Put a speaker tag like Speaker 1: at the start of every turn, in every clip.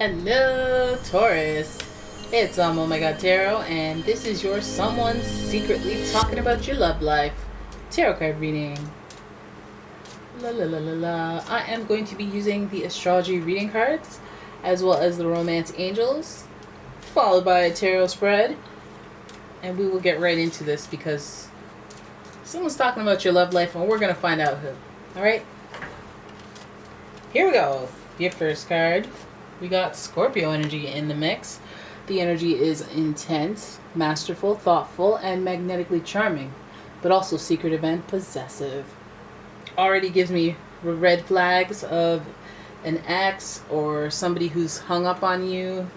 Speaker 1: Hello, Taurus. It's umomgtarot, and this is your someone secretly talking about your love life tarot card reading. La la la la la. I am going to be using the astrology reading cards, as well as the romance angels, followed by a tarot spread, and we will get right into this because someone's talking about your love life, and we're gonna find out who. All right. Here we go. Your first card. We got Scorpio energy in the mix. The energy is intense, masterful, thoughtful, and magnetically charming, but also secretive and possessive. Already gives me red flags of an ex or somebody who's hung up on you.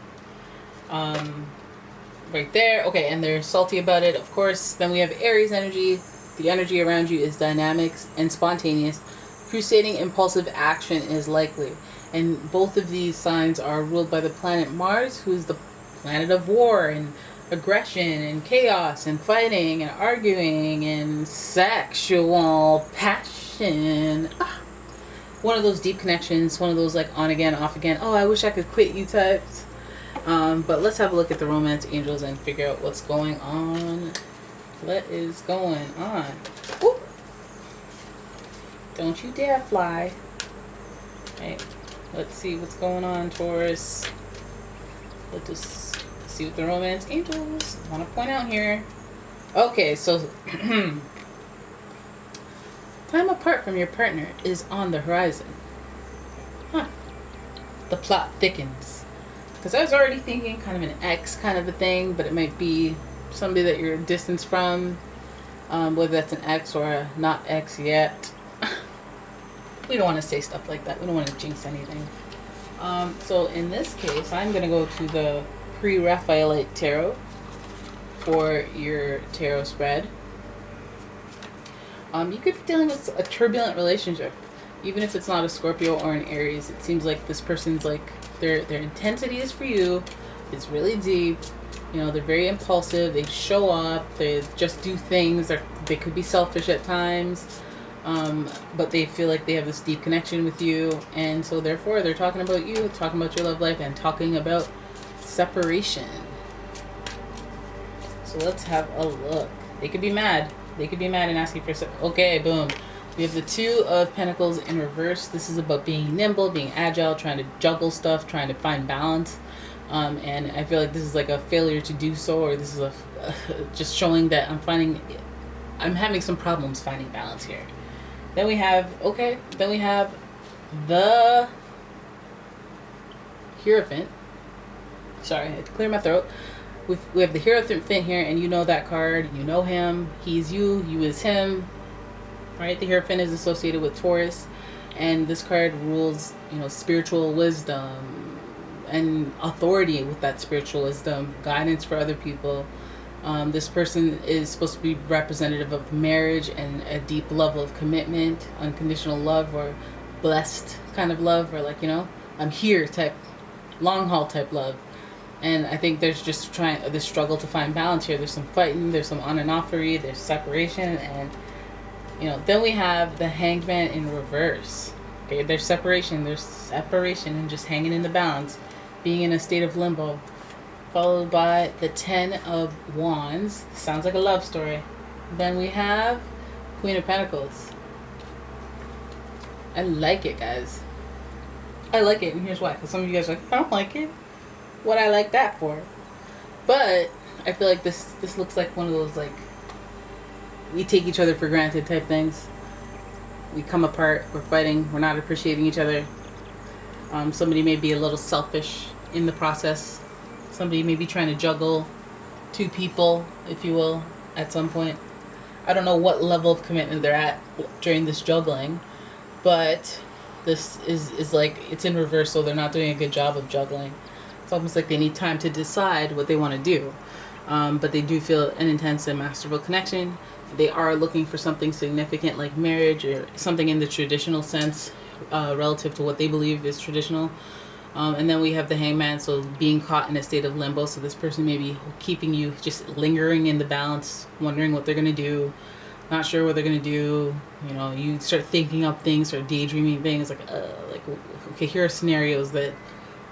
Speaker 1: Right there. Okay, and they're salty about it, of course. Then we have Aries energy. The energy around you is dynamic and spontaneous. Crusading impulsive action is likely. And both of these signs are ruled by the planet Mars, who's the planet of war and aggression and chaos and fighting and arguing and sexual passion. One of those deep connections, one of those like on again, off again, oh, I wish I could quit you types. But let's have a look at the romance angels and figure out what's going on. What is going on? Ooh. Don't you dare fly. Okay. Let's see what's going on, Taurus. Let's just see what the romance angels want to point out here. Okay, so time apart from your partner is on the horizon. The plot thickens. Because I was already thinking kind of an ex kind of a thing, but it might be somebody that you're distanced from, whether that's an ex or a not ex yet. We don't want to say stuff like that. We don't want to jinx anything. So in this case, I'm going to go to the pre-Raphaelite tarot for your tarot spread. You could be dealing with a turbulent relationship, even if it's not a Scorpio or an Aries. It seems like this person's like their intensity is for you. It's really deep. You know, they're very impulsive. They show up. They just do things. They could be selfish at times. But they feel like they have this deep connection with you, and so therefore they're talking about you, talking about your love life, and talking about separation. So let's have a look. They could be mad. They could be mad and asking for okay, boom. We have the Two of Pentacles in reverse. This is about being nimble, being agile, trying to juggle stuff, trying to find balance. And I feel like this is like a failure to do so, or this is just showing that I'm having some problems finding balance here. Then we have the Hierophant. Sorry, I had to clear my throat. We have the Hierophant here, and you know that card. You know him. He's you. You is him. Right? The Hierophant is associated with Taurus, and this card rules, spiritual wisdom and authority with that spiritual wisdom, guidance for other people. This person is supposed to be representative of marriage and a deep level of commitment, unconditional love, or blessed kind of love, or like, I'm here type, long haul type love. And I think there's just this struggle to find balance here. There's some fighting, there's some on and offery, there's separation, and then we have the Hanged Man in reverse. Okay, there's separation and just hanging in the balance, being in a state of limbo. Followed by the Ten of Wands. Sounds like a love story. Then we have Queen of Pentacles. I like it, guys. I like it, and here's why. Because some of you guys are like, I don't like it. What I like that for? But I feel like this looks like one of those, like, we take each other for granted type things. We come apart, we're fighting, we're not appreciating each other. Somebody may be a little selfish in the process. Somebody may be trying to juggle two people, if you will, at some point. I don't know what level of commitment they're at during this juggling, but this is like, it's in reverse, so they're not doing a good job of juggling. It's almost like they need time to decide what they want to do. But they do feel an intense and masterful connection. They are looking for something significant like marriage or something in the traditional sense, relative to what they believe is traditional. And then we have the Hangman, so being caught in a state of limbo. So this person may be keeping you just lingering in the balance, wondering what they're going to do, not sure what they're going to do. You start thinking up things or daydreaming things like, okay, here are scenarios that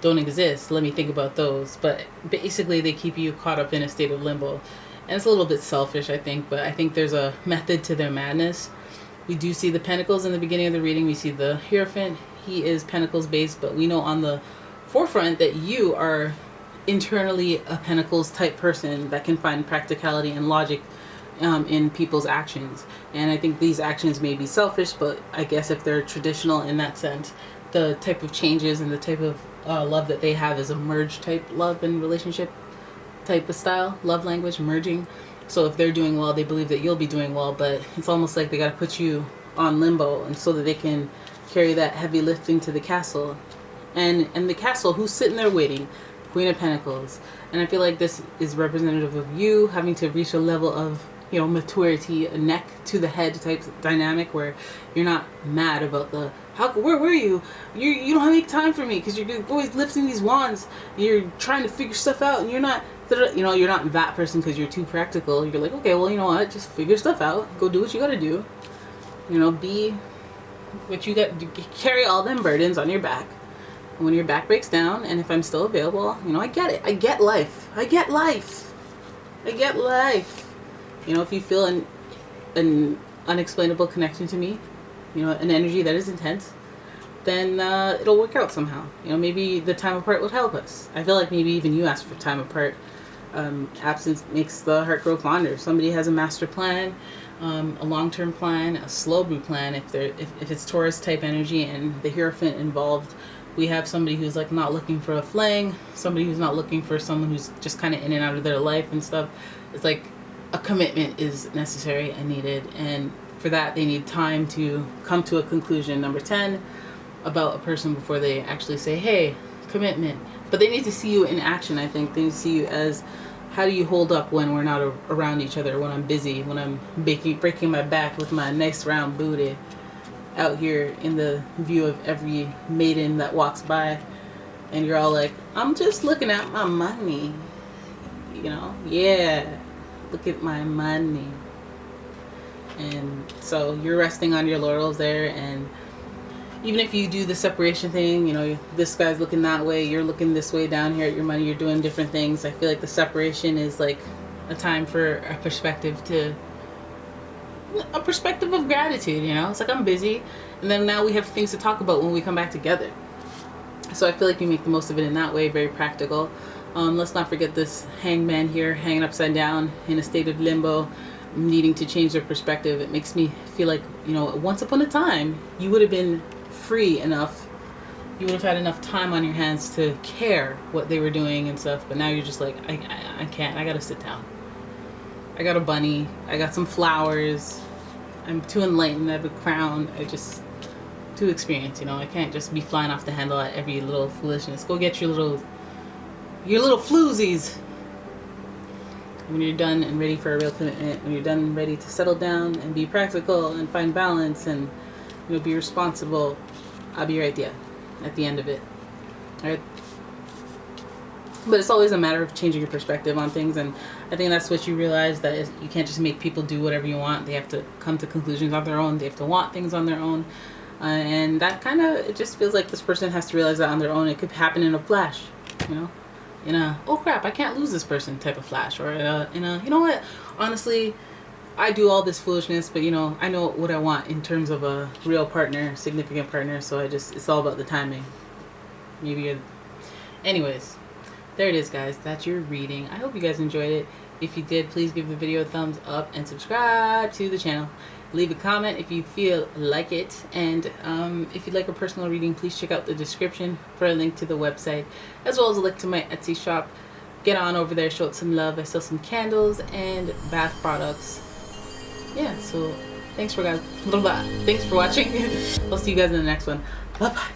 Speaker 1: don't exist. Let me think about those. But basically, they keep you caught up in a state of limbo. And it's a little bit selfish, I think, but I think there's a method to their madness. We do see the Pentacles in the beginning of the reading. We see the Hierophant. He is Pentacles based, but we know on the forefront that you are internally a Pentacles type person that can find practicality and logic in people's actions. And I think these actions may be selfish, but I guess if they're traditional in that sense, the type of changes and the type of love that they have is a merge type love and relationship type of style, love language, merging. So if they're doing well, they believe that you'll be doing well, but it's almost like they got to put you on limbo and so that they can carry that heavy lifting to the castle. And the castle, who's sitting there waiting? Queen of Pentacles. And I feel like this is representative of you having to reach a level of, you know, maturity, a neck to the head type dynamic where you're not mad about the where were you don't have any time for me because you're always lifting these wands, you're trying to figure stuff out, and you're not, you know, you're not that person because you're too practical. You're like, okay, well, you know what, just figure stuff out, go do what you gotta do, you know, be what you got, carry all them burdens on your back. And when your back breaks down, and if I'm still available, you know, I get it, I get life, you know, if you feel an unexplainable connection to me, you know, an energy that is intense, then it'll work out somehow. You know, maybe the time apart would help us. I feel like maybe even you asked for time apart. Absence makes the heart grow fonder. Somebody has a master plan, a long-term plan, a slow brew plan. If it's Taurus type energy and the Hierophant involved, we have somebody who's like not looking for a fling, somebody who's not looking for someone who's just kind of in and out of their life and stuff. It's like a commitment is necessary and needed, and for that they need time to come to a conclusion, number 10, about a person before they actually say, hey, commitment. But they need to see you in action. I think they need to see you as, how do you hold up when we're not around each other, when I'm busy, when I'm breaking my back with my nice round booty out here in the view of every maiden that walks by, and you're all like, I'm just looking at my money, you know, yeah, look at my money. And so you're resting on your laurels there, and even if you do the separation thing, you know, this guy's looking that way, you're looking this way down here at your money, you're doing different things. I feel like the separation is like a time for a perspective of gratitude, you know? It's like, I'm busy, and then now we have things to talk about when we come back together. So I feel like you make the most of it in that way, very practical. Let's not forget this hangman here, hanging upside down in a state of limbo, needing to change their perspective. It makes me feel like, you know, once upon a time, you would have been free enough, you would have had enough time on your hands to care what they were doing and stuff, but now you're just like, I can't, I gotta sit down. I got a bunny, I got some flowers, I'm too enlightened, I have a crown, too experienced, you know, I can't just be flying off the handle at every little foolishness. Go get your little floozies. When you're done and ready for a real commitment, when you're done and ready to settle down and be practical and find balance and, you know, be responsible, I'll be right there at the end of it. Alright? But it's always a matter of changing your perspective on things, and I think that's what you realize, that you can't just make people do whatever you want. They have to come to conclusions on their own. They have to want things on their own. And that kind of, it just feels like this person has to realize that on their own. It could happen in a flash, you know? In a, oh crap, I can't lose this person type of flash, or in a, you know what, honestly, I do all this foolishness, but you know, I know what I want in terms of a real partner, significant partner, so it's all about the timing. Maybe you're, anyways, there it is, guys. That's your reading. I hope you guys enjoyed it. If you did, please give the video a thumbs up and subscribe to the channel. Leave a comment if you feel like it, and if you'd like a personal reading, please check out the description for a link to the website, as well as a link to my Etsy shop. Get on over there, show it some love. I sell some candles and bath products. Yeah, so thanks for watching. I'll see you guys in the next one. Bye bye.